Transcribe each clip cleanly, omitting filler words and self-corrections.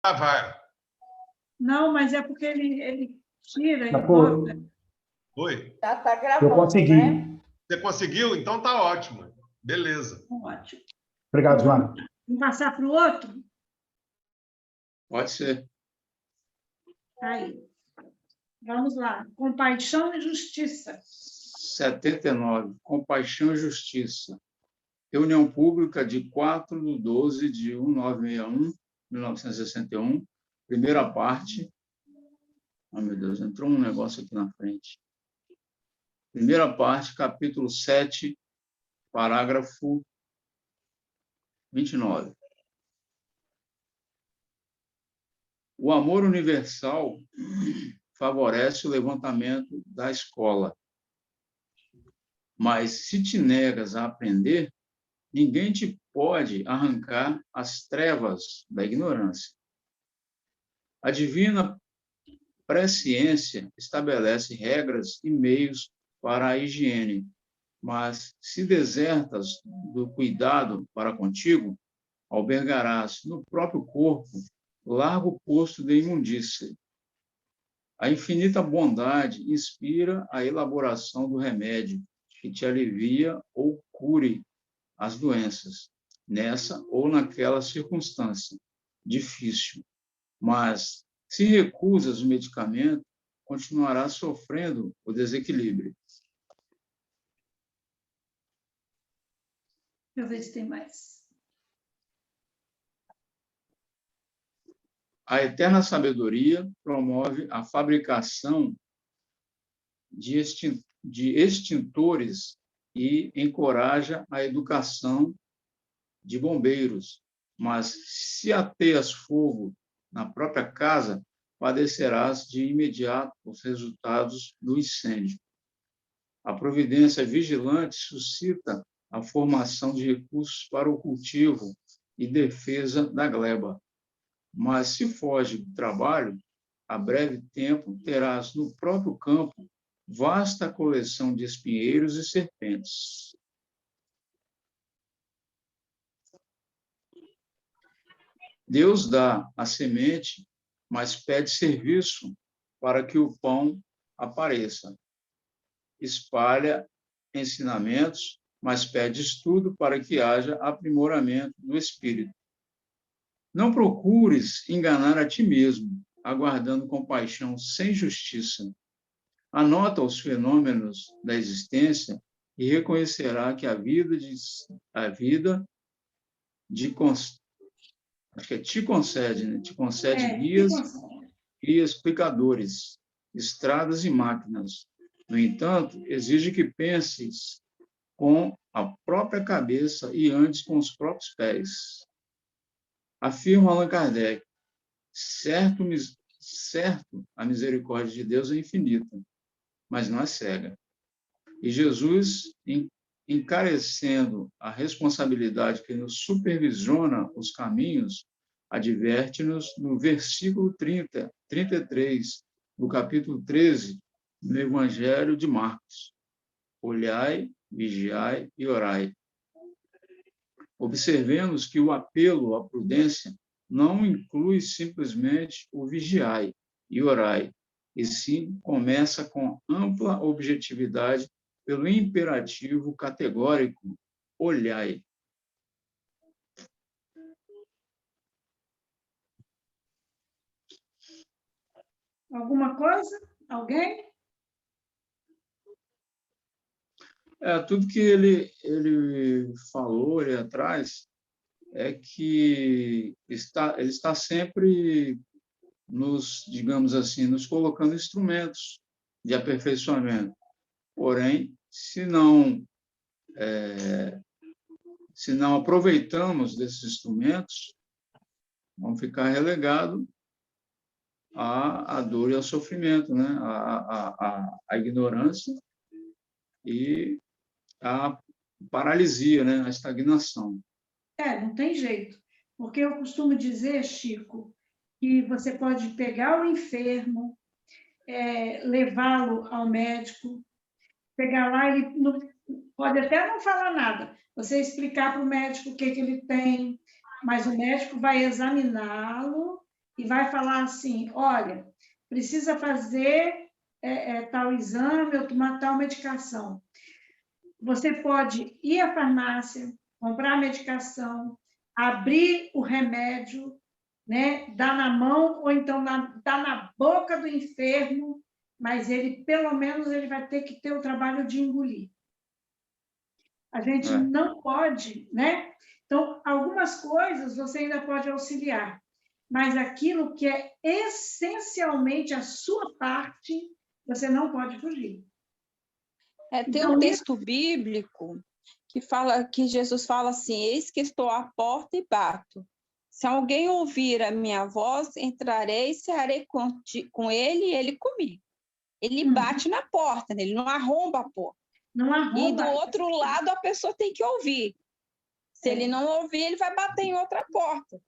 Ah, vai. Não, mas é porque ele tira, ele Pô, corta. Oi. Já está gravando, eu consegui. né? Você conseguiu? Então tá ótimo. Beleza. Ótimo. Obrigado, Joana. Vamos passar para o outro? Pode ser. Aí. Vamos lá. Compaixão e justiça. 79. Compaixão e Justiça. Reunião pública de 4/12 de 1961, 1961. Primeira parte. Oh, meu Deus, entrou um negócio aqui na frente. Primeira parte, capítulo 7, parágrafo 29. O amor universal favorece o levantamento da escola. Mas, se te negas a aprender, ninguém te pode arrancar as trevas da ignorância. A divina presciência estabelece regras e meios para a higiene, mas, se desertas do cuidado para contigo, albergarás no próprio corpo largo posto de imundície. A infinita bondade inspira a elaboração do remédio que te alivia ou cure as doenças, nessa ou naquela circunstância difícil. Mas, se recusas o medicamento, continuarás sofrendo o desequilíbrio. Deixa eu ver se tem mais. A eterna sabedoria promove a fabricação de extintores e encoraja a educação de bombeiros. Mas, se ateias fogo na própria casa, padecerás de imediato os resultados do incêndio. A providência vigilante suscita a formação de recursos para o cultivo e defesa da gleba. Mas, se foge do trabalho, a breve tempo terás no próprio campo vasta coleção de espinheiros e serpentes. Deus dá a semente, mas pede serviço para que o pão apareça. Espalha ensinamentos, mas pede estudo para que haja aprimoramento do espírito. Não procures enganar a ti mesmo, aguardando compaixão sem justiça. Anota os fenômenos da existência e reconhecerá que te concede guias e explicadores, estradas e máquinas. No entanto, exige que penses com a própria cabeça e andes com os próprios pés. Afirma Allan Kardec, certo, a misericórdia de Deus é infinita, mas não é cega. E Jesus, encarecendo a responsabilidade que nos supervisiona os caminhos, adverte-nos no versículo 33, do capítulo 13, do Evangelho de Marcos. Olhai, vigiai e orai. Observemos que o apelo à prudência não inclui simplesmente o vigiai e orai, e sim começa com ampla objetividade pelo imperativo categórico, olhai. Alguma coisa? Alguém? Tudo que ele falou ali atrás é que ele está sempre nos, digamos assim, nos colocando instrumentos de aperfeiçoamento. Porém, se não aproveitamos desses instrumentos, vamos ficar relegados à dor e ao sofrimento, né? à ignorância e à paralisia, né? À estagnação. Não tem jeito. Porque eu costumo dizer, Chico, que você pode pegar o enfermo, levá-lo ao médico, pegar lá, ele pode até não falar nada, você explicar para o médico o que ele tem, mas o médico vai examiná-lo e vai falar assim, olha, precisa fazer tal exame ou tomar tal medicação. Você pode ir à farmácia, comprar a medicação, abrir o remédio, né? Dar na mão ou então dar na boca do enfermo, mas ele, pelo menos, ele vai ter que ter o trabalho de engolir. A gente não pode, né? Então, algumas coisas você ainda pode auxiliar, mas aquilo que é essencialmente a sua parte, você não pode fugir. Tem um texto bíblico que Jesus fala assim, eis que estou à porta e bato. Se alguém ouvir a minha voz, entrarei e cearei com ele e ele comigo. Ele bate na porta, né? Ele não arromba a porta. Não arromba. E do outro lado a pessoa tem que ouvir. Se ele não ouvir, ele vai bater em outra porta.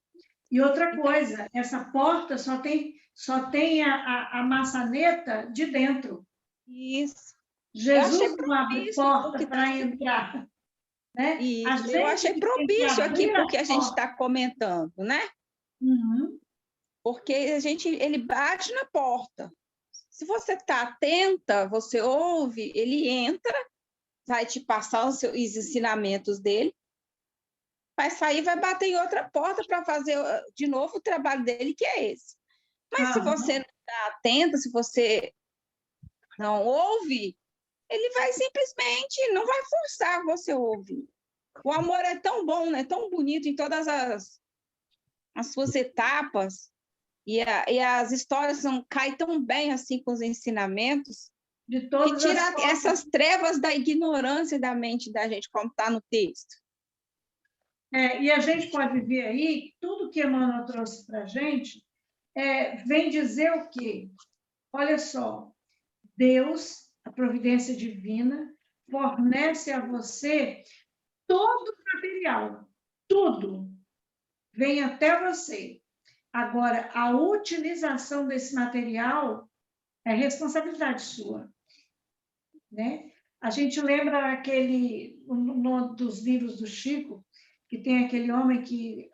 E outra coisa, essa porta só tem a maçaneta de dentro. Isso. Jesus não abre porta para entrar. Né? Isso, eu achei propício aqui porque a gente está comentando, né? Uhum. Porque ele bate na porta. Se você está atenta, você ouve, ele entra, vai te passar os ensinamentos dele, vai sair, vai bater em outra porta para fazer de novo o trabalho dele, que é esse. Mas se você não está atenta, se você não ouve, ele vai simplesmente, não vai forçar você a ouvir. O amor é tão bom, né? Tão bonito em todas as suas etapas, e as histórias caem tão bem assim com os ensinamentos, de todas que tira essas trevas da ignorância da mente da gente, como está no texto. E a gente pode ver aí, tudo que Emmanuel trouxe para a gente, vem dizer o quê? Olha só, Deus, a providência divina, fornece a você todo o material, tudo vem até você. Agora, a utilização desse material é responsabilidade sua, né? A gente lembra um dos livros do Chico, que tem aquele homem que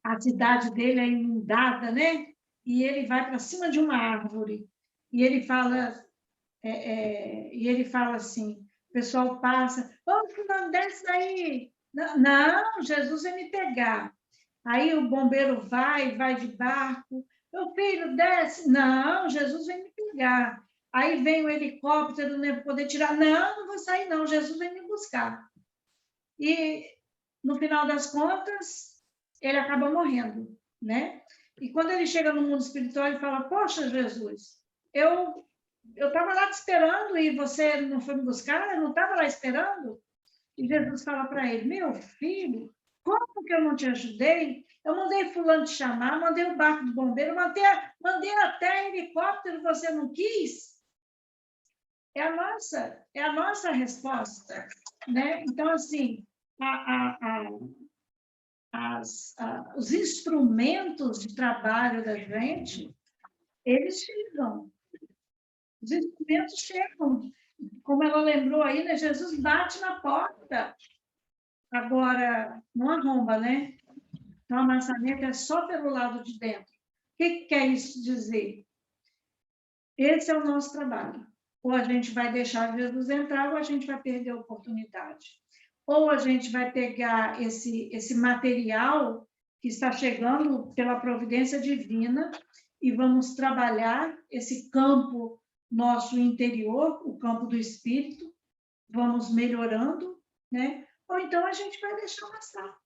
a cidade dele é inundada, né? E ele vai para cima de uma árvore e ele fala assim, o pessoal passa, não desce daí. Não, Jesus vai me pegar. Aí o bombeiro vai de barco, meu filho, desce. Não, Jesus vai me pegar. Aí vem o helicóptero, não poder tirar. Não vou sair não, Jesus vai me buscar. E no final das contas, ele acaba morrendo, né? E quando ele chega no mundo espiritual, ele fala, poxa, Jesus, eu estava lá te esperando e você não foi me buscar, eu não estava lá esperando. E Jesus fala para ele, meu filho, como que eu não te ajudei? Eu mandei fulano te chamar, mandei o barco do bombeiro, mandei até helicóptero, você não quis? É a nossa resposta, né? Então, assim, os instrumentos de trabalho da gente, eles chegam. Os instrumentos chegam. Como ela lembrou aí, né? Jesus bate na porta. Agora, não arromba, né? Então, a maçaneta é só pelo lado de dentro. O que quer isso dizer? Esse é o nosso trabalho. Ou a gente vai deixar Jesus entrar, ou a gente vai perder a oportunidade. Ou a gente vai pegar esse material que está chegando pela providência divina e vamos trabalhar esse campo nosso interior, o campo do espírito, vamos melhorando, né? Ou então a gente vai deixar passar.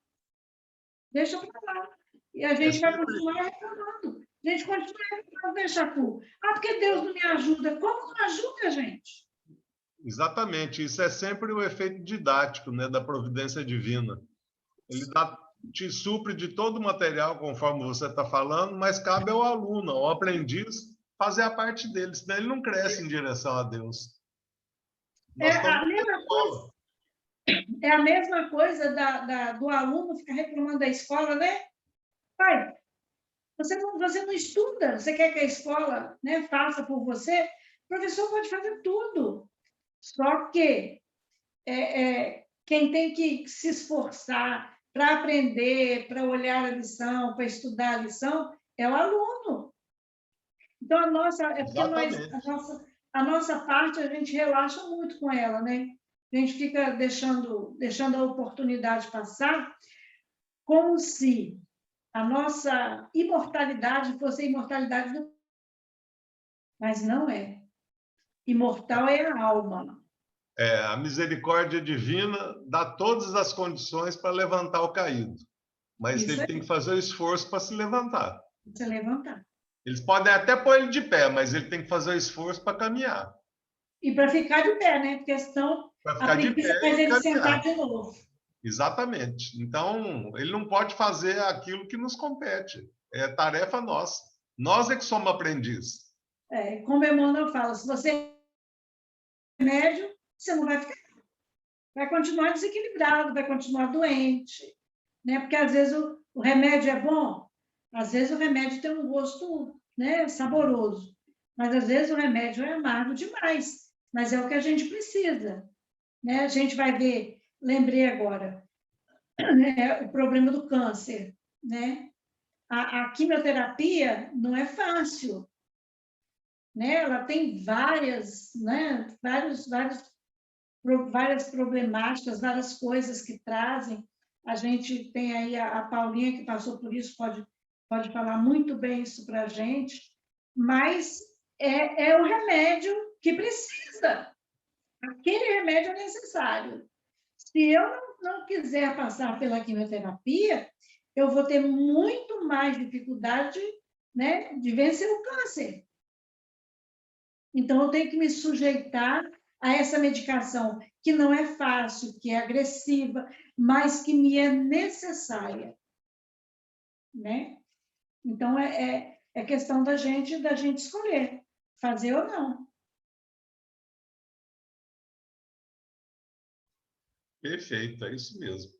Deixa para lá. E a gente vai continuar reclamando. A gente continua reclamando, deixa tu. Porque Deus não me ajuda. Como não ajuda, gente? Exatamente. Isso é sempre o efeito didático, né, da providência divina. Ele te supre de todo o material, conforme você está falando, mas cabe ao aluno, ao aprendiz, fazer a parte dele, senão ele não cresce em direção a Deus. É a mesma coisa do aluno ficar reclamando da escola, né? Pai, você não estuda, você quer que a escola, né, faça por você? O professor pode fazer tudo. Só que quem tem que se esforçar, para aprender, para olhar a lição, para estudar a lição, é o aluno. Então, é porque a nossa parte, a gente relaxa muito com ela, né? A gente fica deixando a oportunidade passar como se a nossa imortalidade fosse a imortalidade do... Mas não é. Imortal é a alma. A misericórdia divina dá todas as condições para levantar o caído, mas ele tem que fazer o esforço para se levantar. Se levantar. Eles podem até pôr ele de pé, mas ele tem que fazer o esforço para caminhar. E para ficar de pé, né? Porque senão a preguiça faz ele sentar de novo. Exatamente. Então, ele não pode fazer aquilo que nos compete. É tarefa nossa. Nós é que somos aprendizes. Como Emmanuel fala, se você é médio, você não vai ficar. Vai continuar desequilibrado, vai continuar doente. Né? Porque, às vezes, o remédio é bom, às vezes o remédio tem um gosto, né, saboroso, mas, às vezes, o remédio é amargo demais. Mas é o que a gente precisa. Né? A gente vai ver, lembrei agora, né, o problema do câncer. Né? A quimioterapia não é fácil. Né? Ela tem várias problemáticas, várias coisas que trazem. A gente tem aí a Paulinha, que passou por isso, pode falar muito bem isso para a gente, mas é o remédio que precisa. Aquele remédio é necessário. Se eu não quiser passar pela quimioterapia, eu vou ter muito mais dificuldade, né, de vencer o câncer. Então, eu tenho que me sujeitar a essa medicação, que não é fácil, que é agressiva, mas que me é necessária. Né? Então, é questão da gente escolher, fazer ou não. Perfeito, é isso mesmo.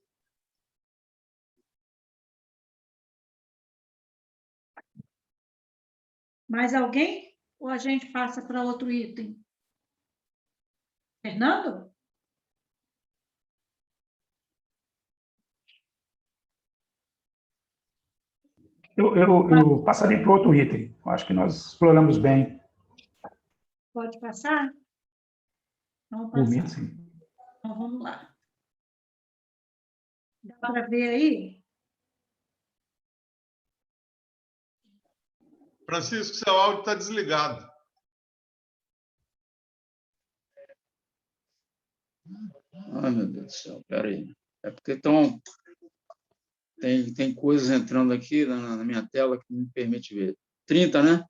Mais alguém? Ou a gente passa para outro item? Fernando? Eu passaria para outro item. Acho que nós exploramos bem. Pode passar? Vamos Por mim, passar. sim. Então, vamos lá. Dá para ver aí? Francisco, seu áudio está desligado. Ai, meu Deus do céu, peraí. É porque tem coisas entrando aqui na minha tela que não me permite ver. 30, né?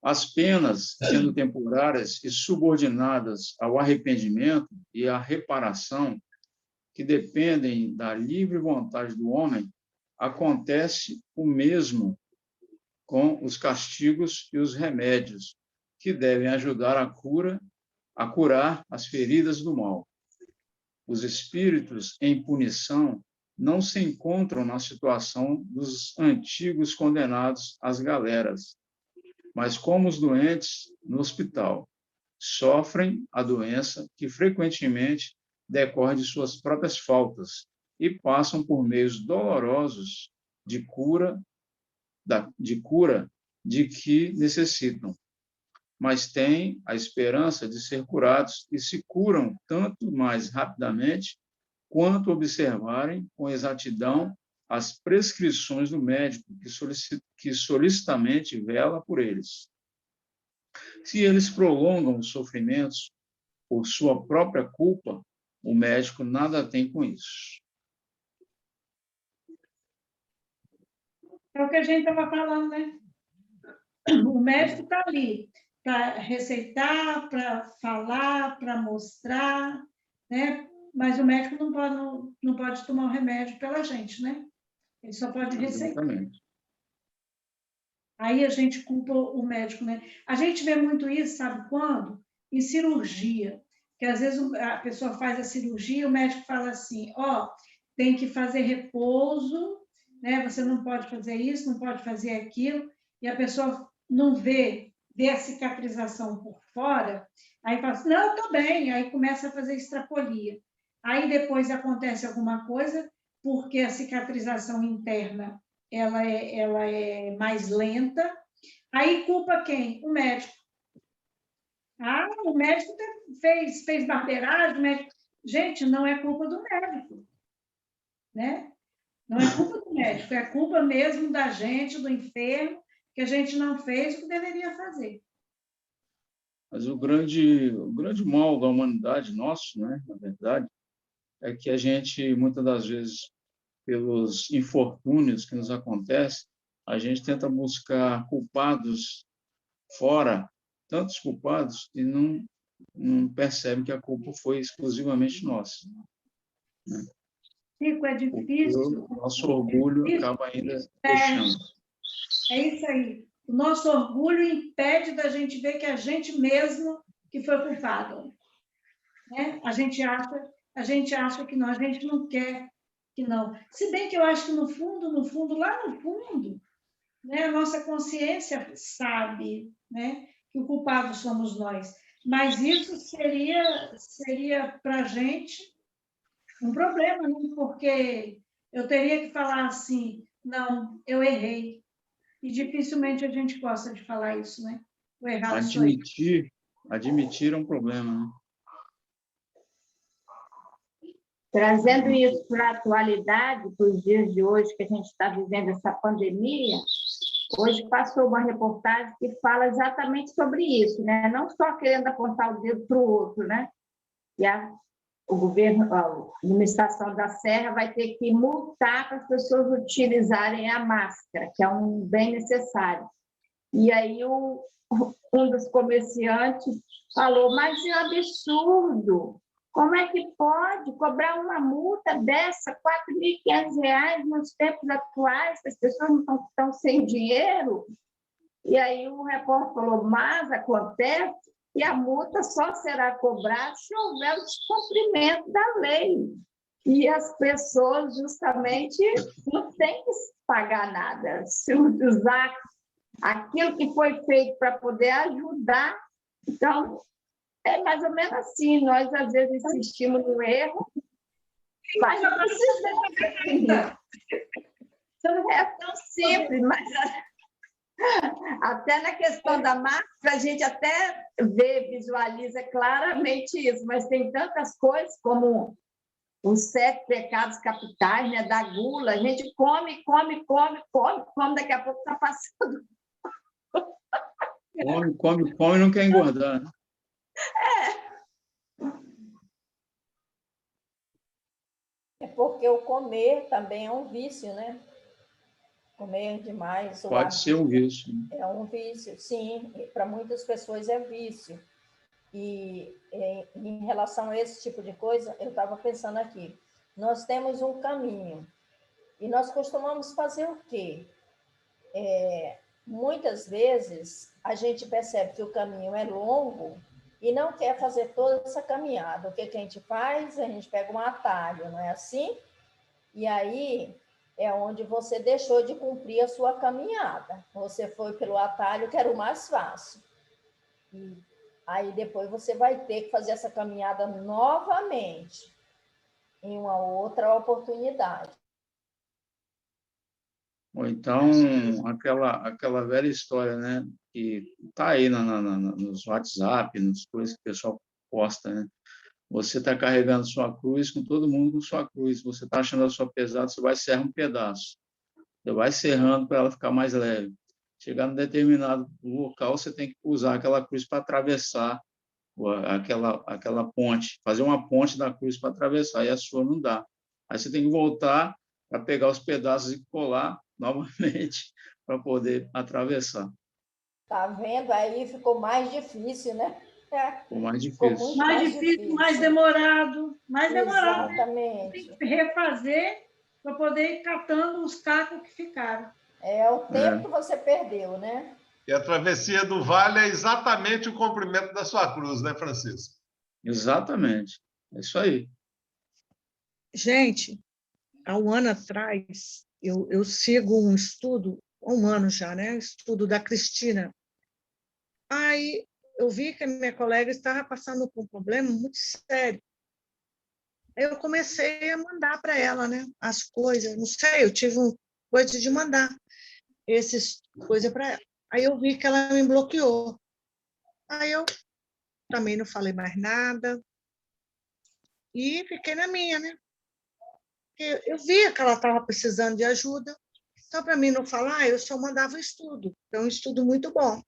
As penas, sendo temporárias e subordinadas ao arrependimento e à reparação, que dependem da livre vontade do homem, acontece o mesmo com os castigos e os remédios, que devem ajudar a curar as feridas do mal. Os espíritos em punição não se encontram na situação dos antigos condenados às galeras, mas como os doentes no hospital, sofrem a doença que frequentemente decorre de suas próprias faltas e passam por meios dolorosos de cura de que necessitam, mas têm a esperança de ser curados e se curam tanto mais rapidamente quanto observarem com exatidão as prescrições do médico que solicitamente vela por eles. Se eles prolongam os sofrimentos por sua própria culpa, o médico nada tem com isso. É o que a gente estava falando, né? O médico está ali para receitar, para falar, para mostrar, né? Mas o médico não pode tomar o remédio pela gente, né? Ele só pode receitar. Exatamente. Aí a gente culpa o médico, né? A gente vê muito isso, sabe quando? Em cirurgia. Que às vezes a pessoa faz a cirurgia, o médico fala assim, tem que fazer repouso, né? Você não pode fazer isso, não pode fazer aquilo, e a pessoa não vê a cicatrização por fora, aí fala assim, não, eu estou bem, aí começa a fazer extrapolia. aí depois acontece alguma coisa, porque a cicatrização interna ela é mais lenta, aí culpa quem? O médico. Ah, o médico fez barbeiragem, o médico... Gente, não é culpa do médico, né? Não é culpa do médico, é culpa mesmo da gente, do enfermo, que a gente não fez o que deveria fazer. Mas o grande mal da humanidade nosso, né, na verdade, é que a gente, muitas das vezes, pelos infortúnios que nos acontecem, a gente tenta buscar culpados fora, tantos culpados, e não percebe que a culpa foi exclusivamente nossa. Né? Chico, é Porque difícil. o nosso orgulho acaba ainda deixando. É isso aí. O nosso orgulho impede da gente ver que a gente mesmo que foi culpado. Né? A gente acha que não, a gente não quer que não. Se bem que eu acho que no fundo, lá no fundo, né, a nossa consciência sabe, né, que o culpado somos nós. Mas isso seria para a gente um problema, né? Porque eu teria que falar assim, não, eu errei. E dificilmente a gente gosta de falar isso, né? O errado sou eu. Admitir é um problema, né? Trazendo isso para a atualidade, para os dias de hoje, que a gente está vivendo essa pandemia, hoje passou uma reportagem que fala exatamente sobre isso, né? Não só querendo apontar o dedo para o outro, né? E o governo, a administração da Serra vai ter que multar para as pessoas utilizarem a máscara, que é um bem necessário. E aí um dos comerciantes falou, mas é um absurdo, como é que pode cobrar uma multa dessa, R$ 4.500 nos tempos atuais, que as pessoas não estão sem dinheiro? E aí o repórter falou, mas acontece que a multa só será cobrada se houver o descumprimento da lei. E as pessoas, justamente, não têm que pagar nada. Se usar aquilo que foi feito para poder ajudar, então, é mais ou menos assim. Nós, às vezes, insistimos no erro, mas não precisa. Não é tão simples, mas... Até na questão da máscara, a gente até visualiza claramente isso, mas tem tantas coisas como os 7 pecados capitais, né, da gula. A gente come, daqui a pouco está passando. Come e não quer engordar. Né? É porque o comer também é um vício, né? Comer demais. Pode ser um vício. É um vício, sim. Para muitas pessoas é vício. E em relação a esse tipo de coisa, eu estava pensando aqui. Nós temos um caminho. E nós costumamos fazer o quê? Muitas vezes, a gente percebe que o caminho é longo e não quer fazer toda essa caminhada. O que a gente faz? A gente pega um atalho, não é assim? E aí é onde você deixou de cumprir a sua caminhada. Você foi pelo atalho que era o mais fácil. E aí depois você vai ter que fazer essa caminhada novamente, em uma outra oportunidade. Ou então, aquela velha história, né? Que está aí nos WhatsApp, nas coisas que o pessoal posta, né? Você está carregando sua cruz com todo mundo com sua cruz. Você está achando a sua pesada, você vai serrar um pedaço. Você vai serrando para ela ficar mais leve. Chegar num determinado local, você tem que usar aquela cruz para atravessar aquela ponte, fazer uma ponte da cruz para atravessar, e a sua não dá. Aí você tem que voltar para pegar os pedaços e colar novamente para poder atravessar. Tá vendo? Aí ficou mais difícil, né? Ficou mais difícil. Mais difícil, mais demorado. Exatamente. Tem que refazer para poder ir catando os cacos que ficaram. É o tempo que você perdeu, né? E a travessia do vale é exatamente o comprimento da sua cruz, né, Francisco? Exatamente. É isso aí. Gente, há um ano atrás, eu sigo um estudo, há um ano já, né? Estudo da Cristina. Aí eu vi que a minha colega estava passando por um problema muito sério. Aí eu comecei a mandar para ela, né, as coisas. Não sei, eu tive coisa de mandar essas coisas para ela. Aí eu vi que ela me bloqueou. Aí eu também não falei mais nada e fiquei na minha, né? Eu via que ela estava precisando de ajuda. Então, para mim não falar, eu só mandava estudo. É um estudo muito bom.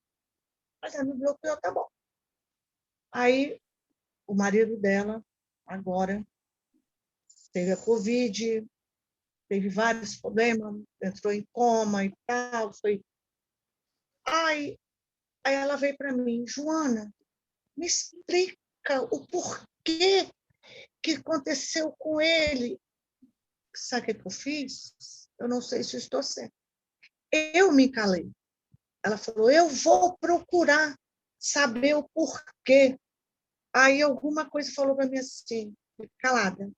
Mas ela me bloqueou, tá bom. Aí o marido dela, agora, teve a Covid, teve vários problemas, entrou em coma e tal. Aí ela veio para mim, Joana, me explica o porquê que aconteceu com ele. Sabe o que eu fiz? Eu não sei se estou certa. Eu me calei. Ela falou, eu vou procurar saber o porquê. Aí alguma coisa falou para mim assim, calada.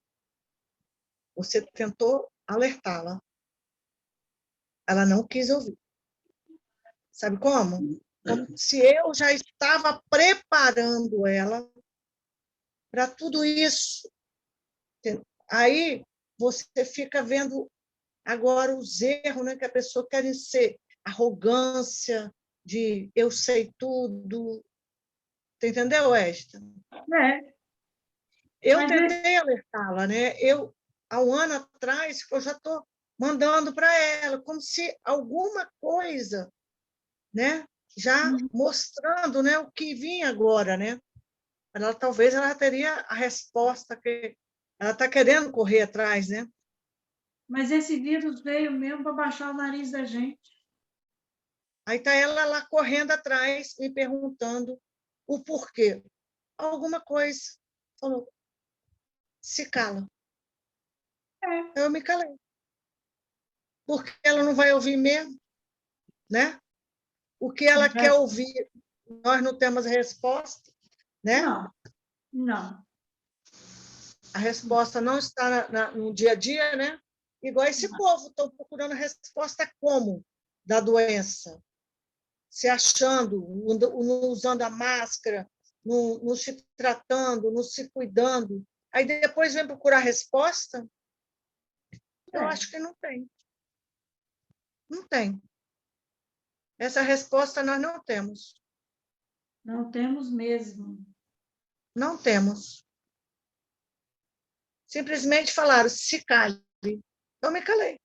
Você tentou alertá-la. Ela não quis ouvir. Sabe como? Como se eu já estava preparando ela para tudo isso. Aí você fica vendo agora os erros, né, que a pessoa quer ser arrogância, de eu sei tudo. Você entendeu, Esta? É, Eu mas tentei alertá-la, né? Há um ano atrás, eu já estou mandando para ela, como se alguma coisa, né? Já mostrando, né, o que vinha agora, né? Talvez ela teria a resposta que ela está querendo correr atrás, né? mas esse vírus veio mesmo para baixar o nariz da gente. Aí está ela lá correndo atrás, me perguntando o porquê. Alguma coisa. Falou, se cala. É. Eu me calei. Porque ela não vai ouvir mesmo, né? O que ela quer ouvir, nós não temos resposta, né? Não, não. A resposta não está no dia a dia, né? Igual esse povo, estão procurando a resposta como da doença, se achando, não usando a máscara, não se tratando, não se cuidando. Aí depois vem procurar a resposta? Eu acho que não tem. Não tem. Essa resposta nós não temos. Não temos mesmo. Não temos. Simplesmente falaram, se cale. Eu me calei.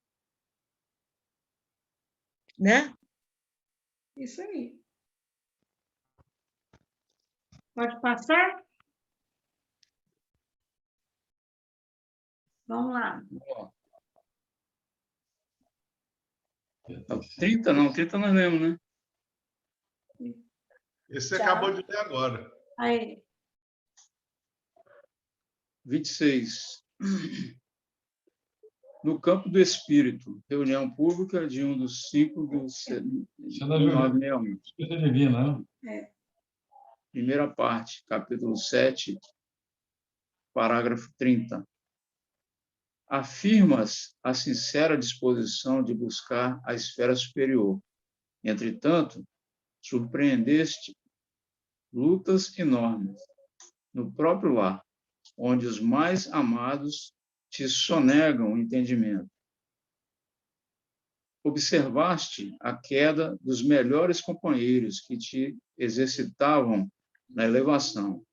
Né? Isso aí. Pode passar? Vamos lá. 30 não, 30 nós lemos, né? Esse você acabou de ler agora. Aí. 26. No campo do espírito, reunião pública de um dos 5 do 961. Espírito divino, né? É. Primeira parte, capítulo 7, parágrafo 30. Afirmas a sincera disposição de buscar a esfera superior. Entretanto, surpreendeste lutas enormes no próprio lar, onde os mais amados te sonegam o entendimento. Observaste a queda dos melhores companheiros que te exercitavam na elevação.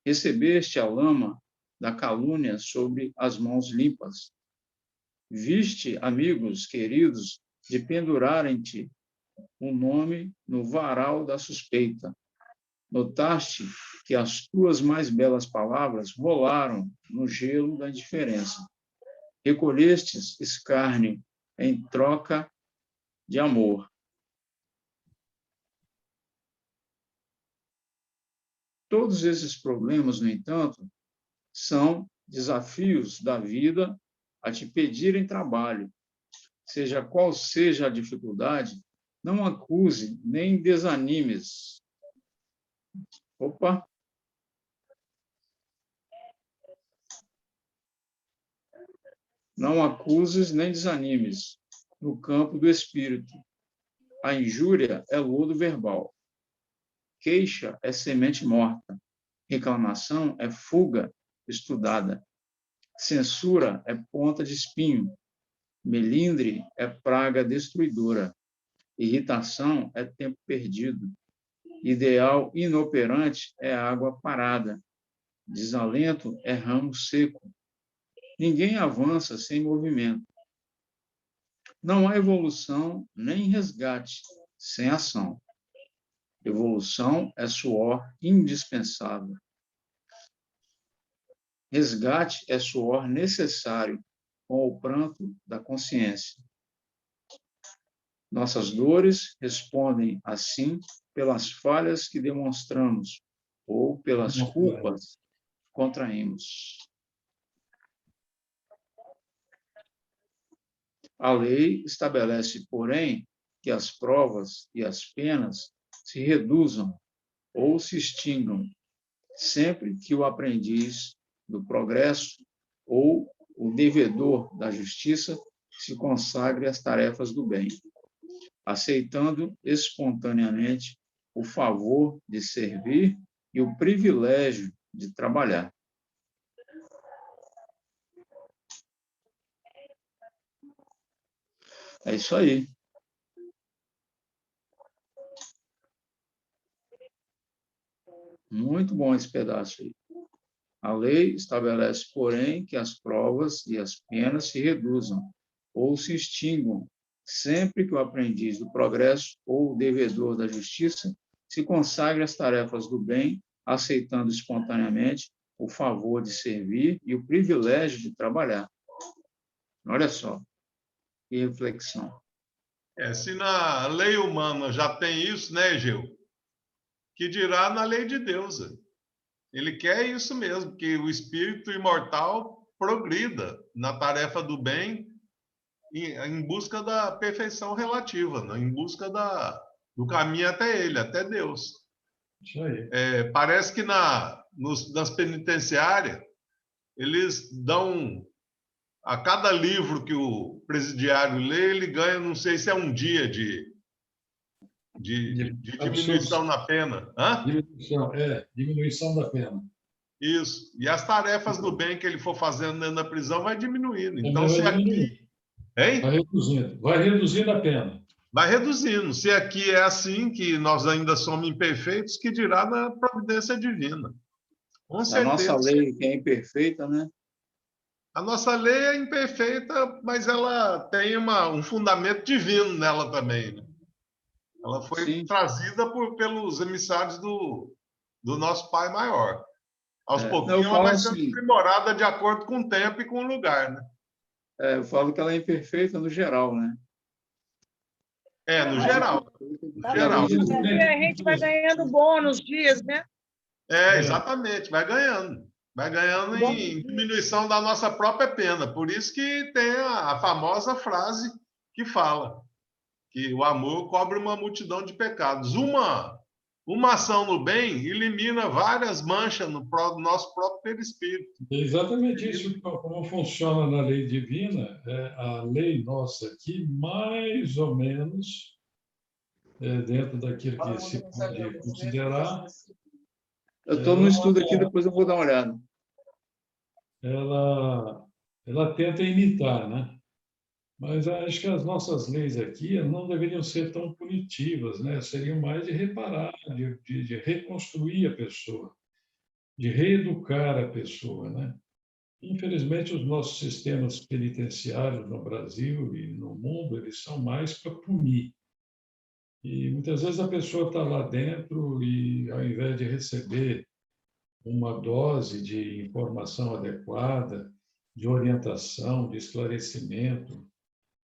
Recebeste a lama da calúnia sobre as mãos limpas. Viste amigos queridos de pendurarem-te um nome no varal da suspeita. Notaste que as tuas mais belas palavras rolaram no gelo da indiferença. Recolhestes escárnio em troca de amor. Todos esses problemas, no entanto, são desafios da vida a te pedirem trabalho. Seja qual seja a dificuldade, não acuse nem desanimes. Opa! Não acuses nem desanimes no campo do espírito. A injúria é lodo verbal. Queixa é semente morta. Reclamação é fuga estudada. Censura é ponta de espinho. Melindre é praga destruidora. Irritação é tempo perdido. Ideal inoperante é água parada. Desalento é ramo seco. Ninguém avança sem movimento. Não há evolução nem resgate sem ação. Evolução é suor indispensável. Resgate é suor necessário com o pranto da consciência. Nossas dores respondem, assim, pelas falhas que demonstramos ou pelas culpas que contraímos. A lei estabelece, porém, que as provas e as penas se reduzam ou se extingam, sempre que o aprendiz do progresso ou o devedor da justiça se consagre às tarefas do bem, aceitando espontaneamente o favor de servir e o privilégio de trabalhar. É isso aí. Muito bom esse pedaço aí. A lei estabelece, porém, que as provas e as penas se reduzam ou se extinguam, sempre que o aprendiz do progresso ou o devedor da justiça se consagre às tarefas do bem, aceitando espontaneamente o favor de servir e o privilégio de trabalhar. Olha só, que reflexão. Se na lei humana já tem isso, né, Gil? Que dirá na lei de Deus. Ele quer isso mesmo, que o espírito imortal progrida na tarefa do bem em busca da perfeição relativa, né? Em busca do caminho até ele, até Deus. Isso aí. Parece que nas penitenciárias, eles dão... A cada livro que o presidiário lê, ele ganha, não sei se é um dia de diminuição na pena. Hã? Diminuição da pena. Isso. E as tarefas do bem que ele for fazendo dentro da prisão vai diminuindo. Então, Vai se diminuindo. aqui... Hein? Vai reduzindo a pena. Vai reduzindo. Se aqui é assim, que nós ainda somos imperfeitos, que dirá na providência divina. Com certeza. A nossa lei, que é imperfeita, né? A nossa lei é imperfeita, mas ela tem um fundamento divino nela também, né? Ela foi trazida pelos emissários do nosso Pai Maior. Aos pouquinhos ela vai sendo aprimorada de acordo com o tempo e com o lugar, né? Eu falo que ela é imperfeita no geral, né? No geral. Tá geral. E a gente vai ganhando bônus dias, né? Exatamente, vai ganhando. Vai ganhando em diminuição da nossa própria pena. Por isso que tem a famosa frase que fala que o amor cobre uma multidão de pecados. Uma ação no bem elimina várias manchas no nosso próprio perispírito. É exatamente isso, como funciona na lei divina. A lei nossa aqui, mais ou menos, dentro daquilo que se pode considerar. Eu estou no estudo aqui, depois eu vou dar uma olhada. Ela tenta imitar, né? Mas acho que as nossas leis aqui não deveriam ser tão punitivas, né? Seriam mais de reparar, de reconstruir a pessoa, de reeducar a pessoa, né? Infelizmente, os nossos sistemas penitenciários no Brasil e no mundo, eles são mais para punir. E muitas vezes a pessoa está lá dentro e, ao invés de receber uma dose de informação adequada, de orientação, de esclarecimento,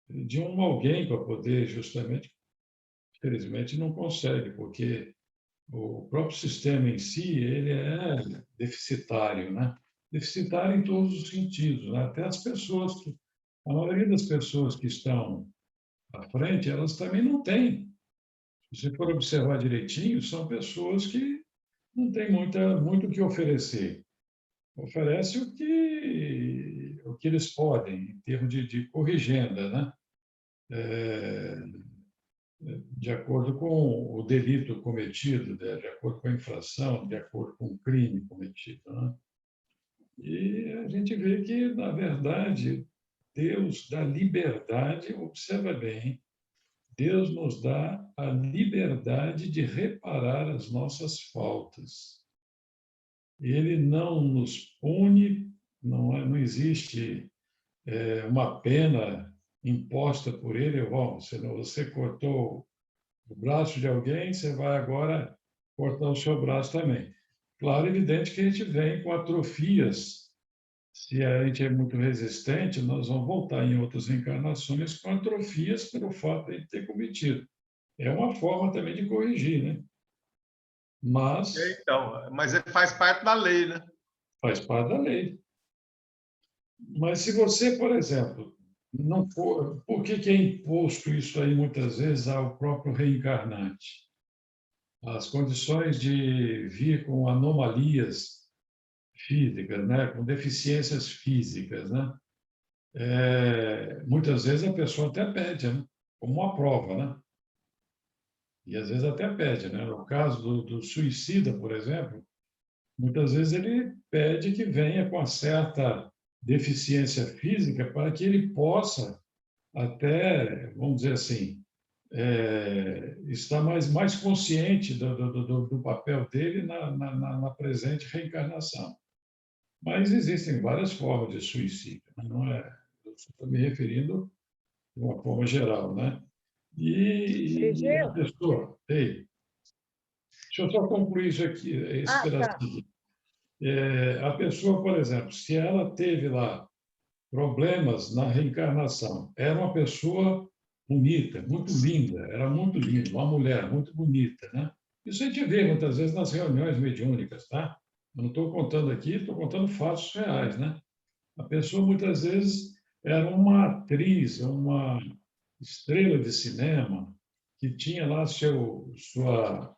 de alguém para poder justamente, infelizmente, não consegue, porque o próprio sistema em si ele é deficitário, né? Deficitário em todos os sentidos, né? Até as pessoas a maioria das pessoas que estão à frente, elas também não têm. Se você for observar direitinho, são pessoas que não têm muito o que oferecer. Oferece o que eles podem, em termos de corrigenda, né? De acordo com o delito cometido, de acordo com a infração, de acordo com o crime cometido, né? E a gente vê que, na verdade, Deus dá liberdade, observa bem, Deus nos dá a liberdade de reparar as nossas faltas. Ele não nos pune, não existe uma pena imposta por ele. Bom, se você cortou o braço de alguém, você vai agora cortar o seu braço também. Claro, evidente que a gente vem com atrofias. Se a gente é muito resistente, nós vamos voltar em outras encarnações com atrofias pelo fato de ter cometido. É uma forma também de corrigir, né? Mas Então, mas ele faz parte da lei, né? faz parte da lei. Mas se você, por exemplo, não for... Por que é imposto isso aí muitas vezes ao próprio reencarnante? As condições de vir com anomalias físicas, né? Com deficiências físicas, né? Muitas vezes a pessoa até pede, né? Como uma prova, né? E às vezes até pede, né? No caso do suicida, por exemplo, muitas vezes ele pede que venha com uma certa deficiência física para que ele possa até, vamos dizer assim, estar mais consciente do papel dele na presente reencarnação. Mas existem várias formas de suicídio, não é? Eu estou me referindo de uma forma geral, né? E a Egeu? pessoa... Ei, deixa eu só concluir isso aqui, esse Ah, tá. pedacinho. A pessoa, por exemplo, se ela teve lá problemas na reencarnação, era uma pessoa bonita, muito linda, era muito linda, uma mulher muito bonita, né? Isso a gente vê muitas vezes nas reuniões mediúnicas, tá? Eu não estou contando aqui, estou contando fatos reais, né? A pessoa muitas vezes era uma atriz, uma estrela de cinema que tinha lá sua,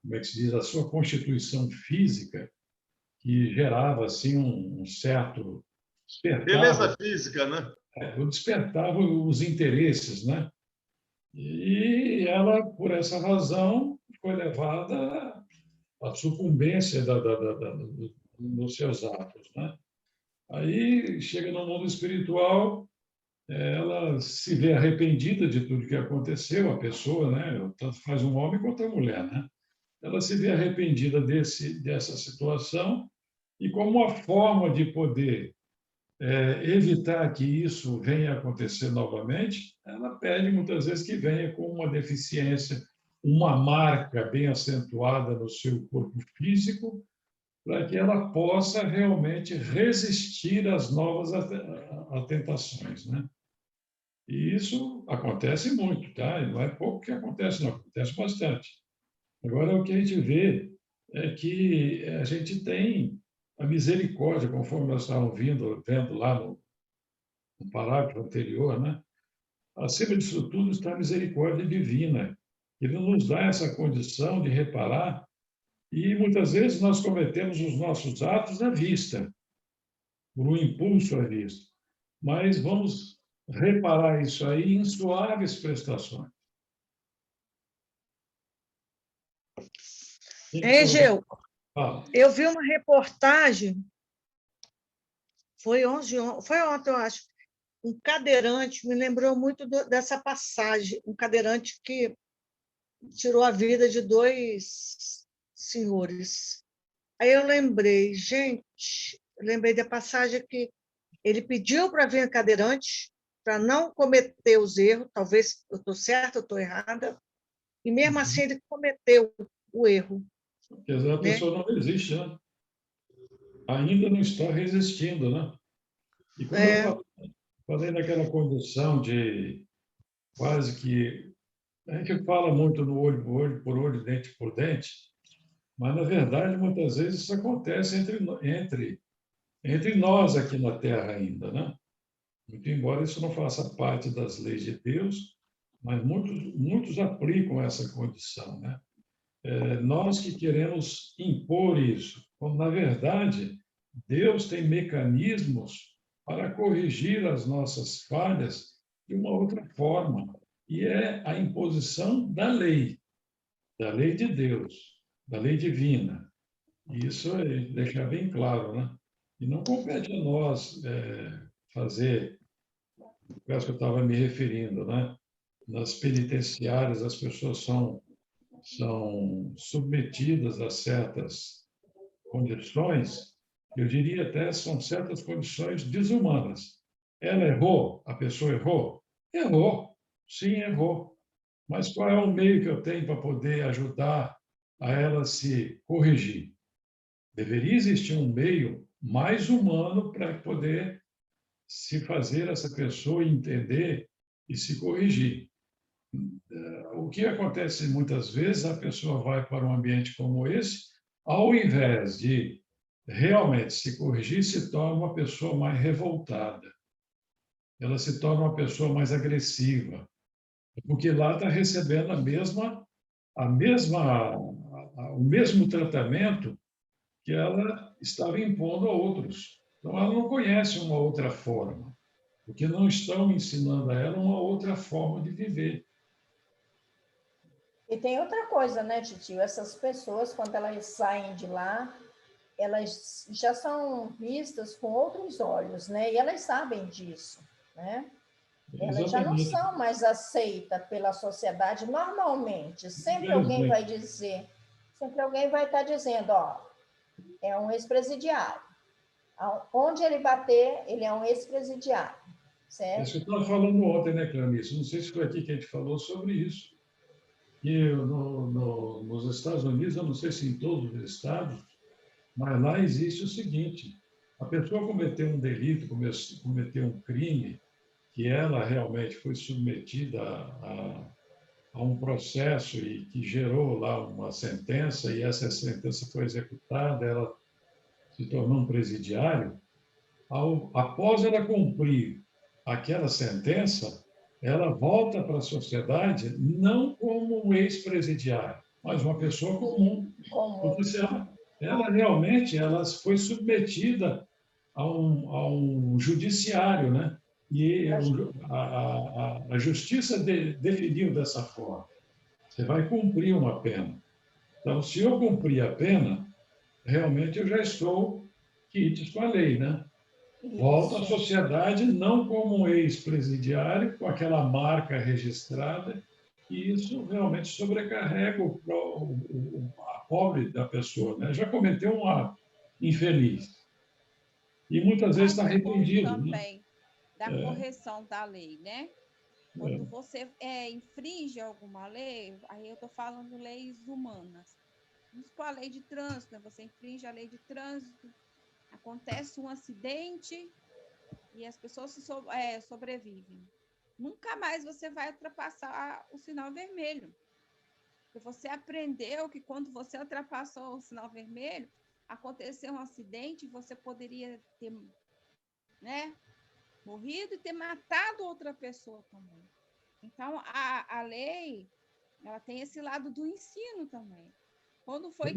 como é que se diz, a sua constituição física, que gerava assim um certo despertava, Beleza física, né? despertava os interesses, né? E ela, por essa razão, foi levada à sucumbência dos seus atos, né? Aí chega no mundo espiritual, ela se vê arrependida de tudo que aconteceu, a pessoa, né? Tanto faz um homem quanto a mulher, né? Ela se vê arrependida dessa situação e como uma forma de poder evitar que isso venha a acontecer novamente, ela pede muitas vezes que venha com uma deficiência, uma marca bem acentuada no seu corpo físico, para que ela possa realmente resistir às novas tentações, né? E isso acontece muito, tá? E não é pouco que acontece, não, acontece bastante. Agora, o que a gente vê é que a gente tem a misericórdia, conforme nós estávamos vendo lá no parágrafo anterior, né? Acima disso tudo está a misericórdia divina. Ele nos dá essa condição de reparar e muitas vezes nós cometemos os nossos atos à vista, por um impulso à vista. Mas vamos reparar isso aí em suaves prestações. Egeu, Fala. eu vi uma reportagem, foi ontem, eu acho, um cadeirante, me lembrou muito dessa passagem, um cadeirante que tirou a vida de 2 senhores. Aí eu lembrei, gente, lembrei da passagem que ele pediu para vir cadeirante, para não cometer os erros, talvez eu estou certa, eu estou errada, e mesmo assim ele cometeu o erro. Porque a pessoa não resiste, né? Ainda não está resistindo, né? E quando eu falei naquela condição de quase que... A gente fala muito no olho por olho, dente por dente, mas, na verdade, muitas vezes isso acontece entre nós aqui na Terra ainda, né? Muito embora isso não faça parte das leis de Deus, mas muitos aplicam essa condição, né? Nós que queremos impor isso, quando, na verdade, Deus tem mecanismos para corrigir as nossas falhas de uma outra forma, e é a imposição da lei de Deus, da lei divina. Isso é deixar bem claro, né? E não compete a nós fazer, o caso que eu estava me referindo, né? Nas penitenciárias, as pessoas são submetidas a certas condições, eu diria até são certas condições desumanas. Ela errou, a pessoa errou? Errou, sim, errou. Mas qual é o meio que eu tenho para poder ajudar a ela se corrigir? Deveria existir um meio mais humano para poder se fazer essa pessoa entender e se corrigir. O que acontece muitas vezes, a pessoa vai para um ambiente como esse, ao invés de realmente se corrigir, se torna uma pessoa mais revoltada. Ela se torna uma pessoa mais agressiva, porque lá está recebendo o mesmo tratamento que ela estava impondo a outros. Então, ela não conhece uma outra forma, porque não estão ensinando a ela uma outra forma de viver. E tem outra coisa, né, Titio? Essas pessoas, quando elas saem de lá, elas já são vistas com outros olhos, né? E elas sabem disso, né? Elas já não são mais aceitas pela sociedade normalmente. Sempre alguém vai dizer, sempre alguém vai estar dizendo, ó, é um ex-presidiário. Onde ele bater, ele é um ex-presidiário, certo? Isso que eu estava falando ontem, né, Clarice? Não sei se foi aqui que a gente falou sobre isso. E nos Estados Unidos, eu não sei se em todos os estados, mas lá existe o seguinte: a pessoa cometeu um delito, cometeu um crime, que ela realmente foi submetida a um processo e que gerou lá uma sentença, e essa sentença foi executada, ela se tornou um presidiário. Após ela cumprir aquela sentença, ela volta para a sociedade não como um ex-presidiário, mas uma pessoa comum. Porque ela realmente ela foi submetida a um judiciário, né? E a justiça definiu dessa forma. Você vai cumprir uma pena. Então, se eu cumprir a pena, realmente eu já estou quites com a lei, né? Volto à sociedade não como um ex-presidiário, com aquela marca registrada, e isso realmente sobrecarrega a pobre da pessoa, né? Já cometeu um ato infeliz. E muitas vezes está arrependido, né? Também da correção da lei, né? Quando você infringe alguma lei, aí eu estou falando leis humanas. Vamos com a lei de trânsito, né? Você infringe a lei de trânsito, acontece um acidente e as pessoas sobrevivem. Nunca mais você vai ultrapassar o sinal vermelho. Porque você aprendeu que quando você ultrapassou o sinal vermelho, aconteceu um acidente, você poderia ter, né, morrido e ter matado outra pessoa também. Então, a lei, ela tem esse lado do ensino também. Quando foi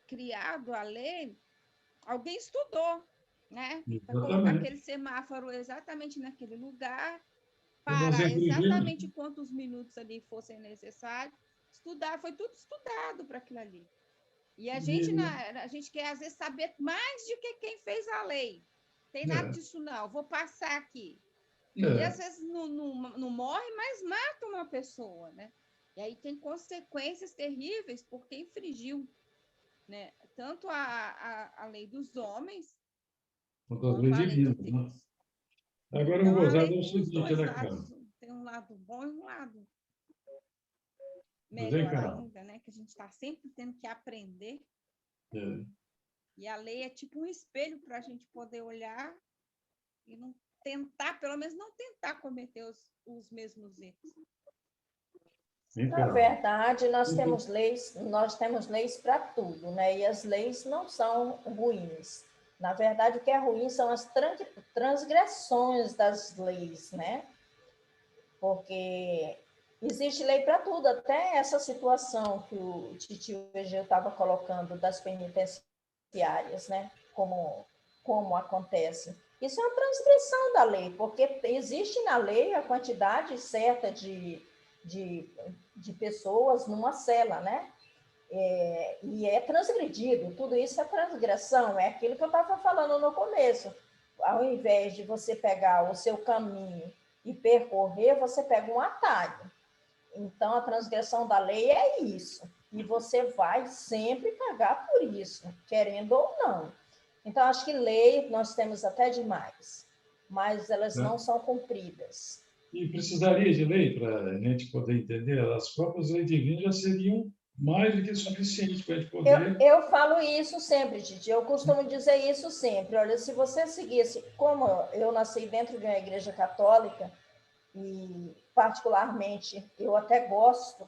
criado a lei, alguém estudou, né? Para colocar aquele semáforo exatamente naquele lugar, parar exatamente quantos minutos ali fossem necessários, estudar, foi tudo estudado para aquilo ali. E a gente quer, às vezes, saber mais do que quem fez a lei. Tem nada disso, não. Vou passar aqui. E, às vezes, não morre, mas mata uma pessoa, né? E aí tem consequências terríveis porque infringiu, né? Tanto a lei dos homens quanto a lei divina, né? Agora, então, o gozado é o seguinte, né, cara? Tem um lado bom e um lado melhor ainda, né? Que a gente está sempre tendo que aprender. E a lei é tipo um espelho para a gente poder olhar e não tentar, pelo menos não tentar cometer os mesmos erros. Na verdade, nós temos leis para tudo, né? E as leis não são ruins. Na verdade, o que é ruim são as transgressões das leis, né? Porque existe lei para tudo, até essa situação que o titio Egeu estava colocando das penitenciárias, né? Como acontece. Isso é uma transgressão da lei, porque existe na lei a quantidade certa de pessoas numa cela, né? e é transgredido. Tudo isso é transgressão, é aquilo que eu estava falando no começo. Ao invés de você pegar o seu caminho e percorrer, você pega um atalho. Então, a transgressão da lei é isso. E você vai sempre pagar por isso, querendo ou não. Então, acho que lei nós temos até demais, mas elas não são cumpridas. E precisaria de lei para a gente poder entender? As próprias leis divinas já seriam mais do que suficientes para a gente poder... Eu falo isso sempre, Didi, eu costumo dizer isso sempre. Olha, se você seguisse, como eu nasci dentro de uma igreja católica, e particularmente eu até gosto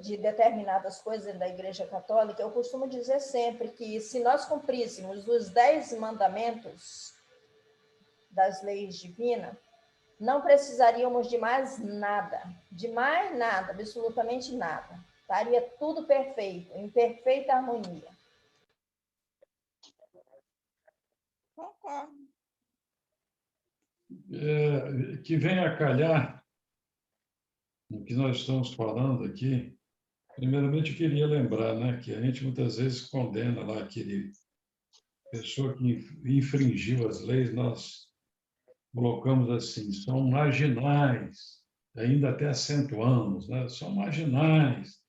de determinadas coisas da igreja católica, eu costumo dizer sempre que se nós cumpríssemos os 10 mandamentos das leis divinas, não precisaríamos de mais nada, absolutamente nada. Estaria tudo perfeito, em perfeita harmonia. Concordo. Que vem a calhar o que nós estamos falando aqui. Primeiramente, eu queria lembrar, né, que a gente muitas vezes condena lá aquele pessoa que infringiu as leis, nós colocamos assim, são marginais, ainda até acentuamos, né? São marginais.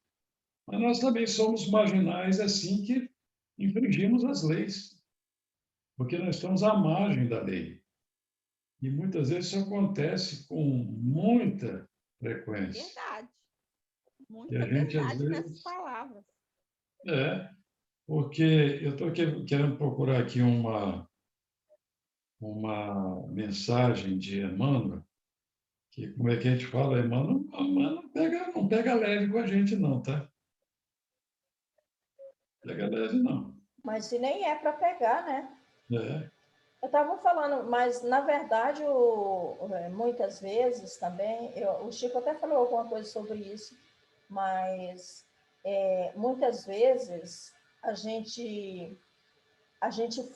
Mas nós também somos marginais assim que infringimos as leis, porque nós estamos à margem da lei. E muitas vezes isso acontece com muita frequência. Verdade. Muita E a gente, verdade às vezes, nessas palavras. Porque eu estou querendo procurar aqui uma mensagem de Emmanuel, que como é que a gente fala, Emmanuel não pega leve com a gente não, tá? Pega leve não. Mas se nem é para pegar, né? Eu estava falando, mas na verdade, muitas vezes também, o Chico até falou alguma coisa sobre isso, mas muitas vezes a gente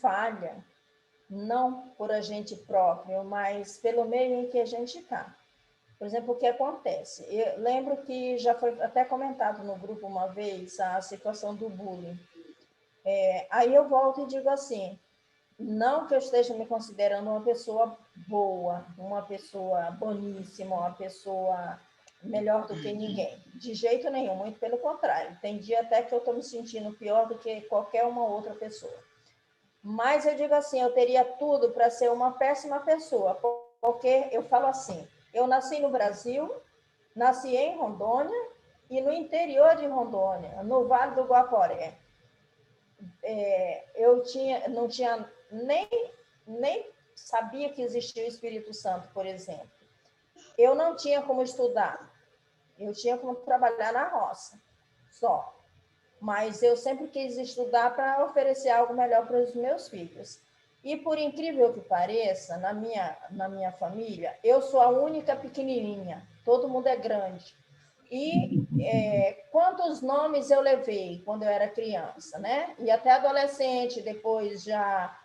falha, não por a gente próprio, mas pelo meio em que a gente está. Por exemplo, o que acontece? Eu lembro que já foi até comentado no grupo uma vez a situação do bullying. Aí eu volto e digo assim, não que eu esteja me considerando uma pessoa boa, uma pessoa boníssima, uma pessoa melhor do que ninguém. De jeito nenhum, muito pelo contrário. Tem dia até que eu estou me sentindo pior do que qualquer uma outra pessoa. Mas eu digo assim, eu teria tudo para ser uma péssima pessoa, porque eu falo assim, eu nasci no Brasil, nasci em Rondônia e no interior de Rondônia, no Vale do Guaporé. Eu não tinha nem sabia que existia o Espírito Santo, por exemplo. Eu não tinha como estudar, eu tinha como trabalhar na roça, só. Mas eu sempre quis estudar para oferecer algo melhor para os meus filhos. E, por incrível que pareça, na minha família, eu sou a única pequenininha, todo mundo é grande. E quantos nomes eu levei quando eu era criança, né? E até adolescente, depois já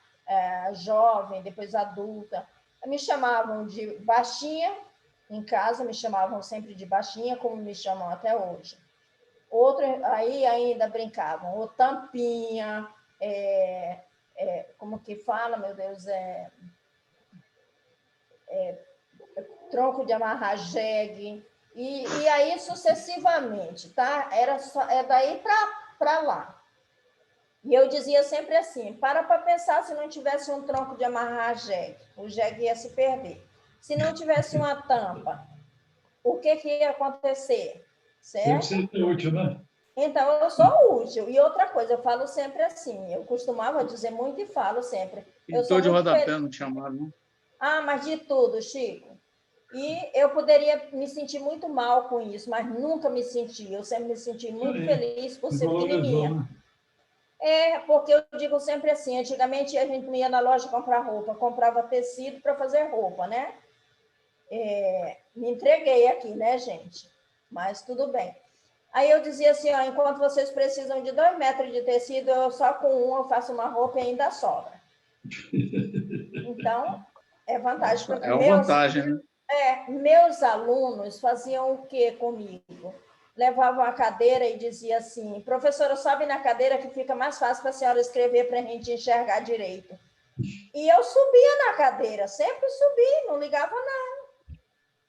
jovem, depois adulta. Me chamavam de baixinha, em casa me chamavam sempre de baixinha, como me chamam até hoje. Outro, aí ainda brincavam, o tampinha, como que fala, meu Deus, tronco de amarrar jegue, e aí sucessivamente, tá? Daí para lá. E eu dizia sempre assim, para pensar se não tivesse um tronco de amarrar jegue, o jegue ia se perder. Se não tivesse uma tampa, o que ia acontecer? Certo? Deve ser útil, né? Então, eu sou útil. E outra coisa, eu falo sempre assim, eu costumava dizer muito e falo sempre. Pintor de rodapé não te chamaram, não? Ah, mas de tudo, Chico. E eu poderia me sentir muito mal com isso, mas nunca me senti. Eu sempre me senti muito feliz por ser pequenininha. Porque eu digo sempre assim, antigamente a gente não ia na loja comprar roupa, comprava tecido para fazer roupa, né? Me entreguei aqui, né, gente? Mas tudo bem. Aí eu dizia assim, enquanto vocês precisam de 2 metros de tecido, eu só com eu faço uma roupa e ainda sobra. Então, é vantagem. É uma vantagem, né? Meus alunos faziam o quê comigo? levavam a cadeira e dizia assim, professora, sobe na cadeira que fica mais fácil para a senhora escrever para a gente enxergar direito. E eu subia na cadeira, sempre subi, não ligava nada.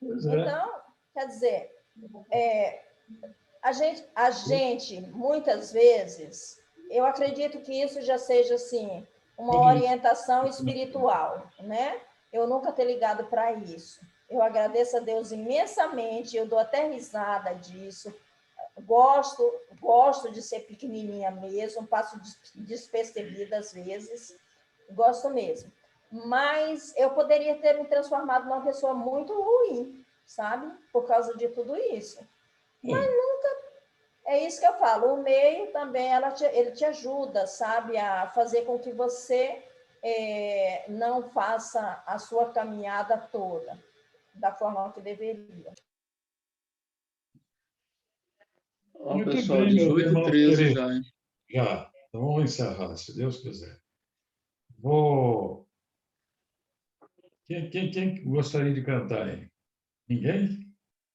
Pois é. Então, quer dizer, a gente, muitas vezes, eu acredito que isso já seja, assim, uma orientação espiritual, né? Eu nunca ter ligado para isso. Eu agradeço a Deus imensamente, eu dou até risada disso. Gosto de ser pequenininha mesmo, passo despercebida às vezes, gosto mesmo. Mas eu poderia ter me transformado numa pessoa muito ruim, sabe? Por causa de tudo isso. Mas nunca... É isso que eu falo, o meio também, ele te ajuda, sabe? A fazer com que você não faça a sua caminhada toda da forma que deveria. Muito pessoal, bem, meus 18h13 irmãos. já, hein? Já. Então, vamos encerrar, se Deus quiser. Quem gostaria de cantar aí? Ninguém?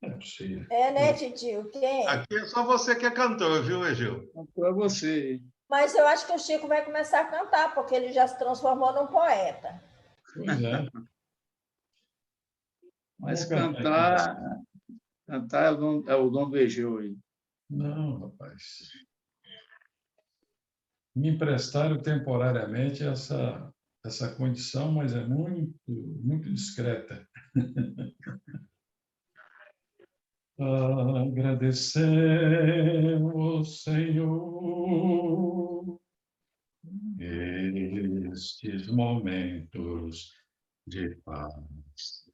Não é possível. Né, titio? Quem? Aqui é só você que é cantor, viu, Egil? Para você. Mas eu acho que o Chico vai começar a cantar, porque ele já se transformou num poeta. Pois é. Mas Vamos cantar é o dom do Egeu aí. Não, rapaz. Me emprestaram temporariamente essa condição, mas é muito, muito discreta. Agradecemos, Senhor, estes momentos de paz,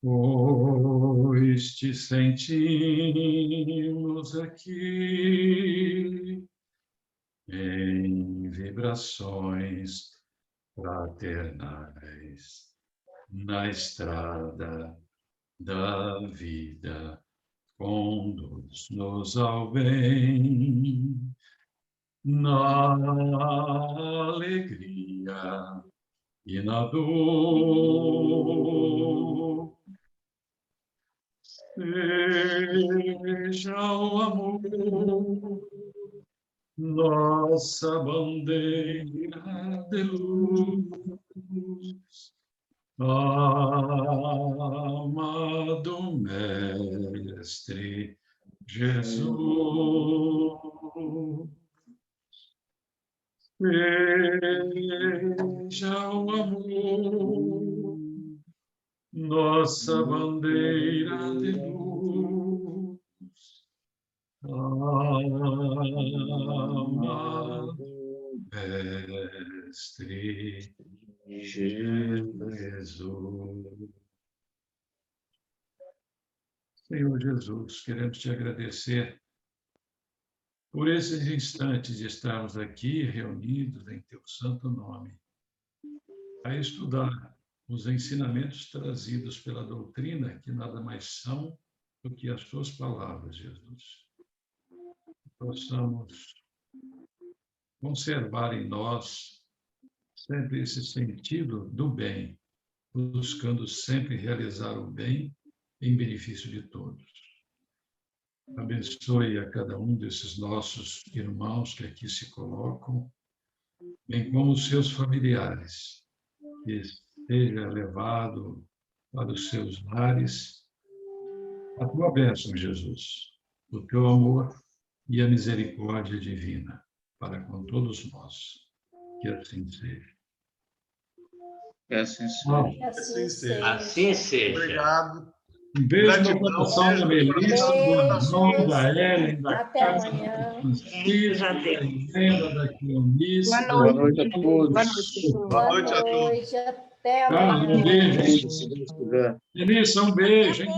pois te sentimos aqui em vibrações fraternais na estrada da vida. Conduz-nos ao bem, na alegria e na dor. Seja o amor nossa bandeira de luz. Amado Mestre Jesus, seja o amor nossa bandeira de luz. Amado Mestre Jesus. Senhor Jesus, queremos te agradecer por esses instantes de estarmos aqui reunidos em teu santo nome, a estudar os ensinamentos trazidos pela doutrina, que nada mais são do que as tuas palavras, Jesus. Possamos conservar em nós sempre esse sentido do bem, buscando sempre realizar o bem em benefício de todos. Abençoe a cada um desses nossos irmãos que aqui se colocam, bem como os seus familiares, que seja levado para os seus lares a tua bênção, Jesus, o teu amor e a misericórdia divina para com todos nós. Que assim seja. Que assim seja. Assim seja. Assim seja. Obrigado. Um beijo no Gratidão, coração da beijo no Melissa, do coração. Arnaldo, da Ellen, da Até Cátia, amanhã. da Francisco, da Helena, da Cleonice. Boa noite a todos. Boa noite a todos. Até Carlos, amanhã. um beijo. Se Deus quiser. Melissa, um beijo, hein?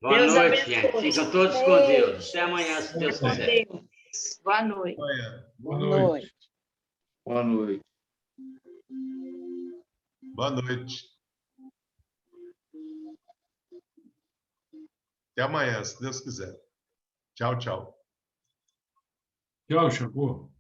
Boa Deus noite, abençoe. gente. Ficam todos com Deus. Até amanhã, se Deus Com quiser. Deus. Boa noite. Boa noite. Boa noite. Boa noite. Até amanhã, se Deus quiser. Tchau, tchau. Tchau, Chapô.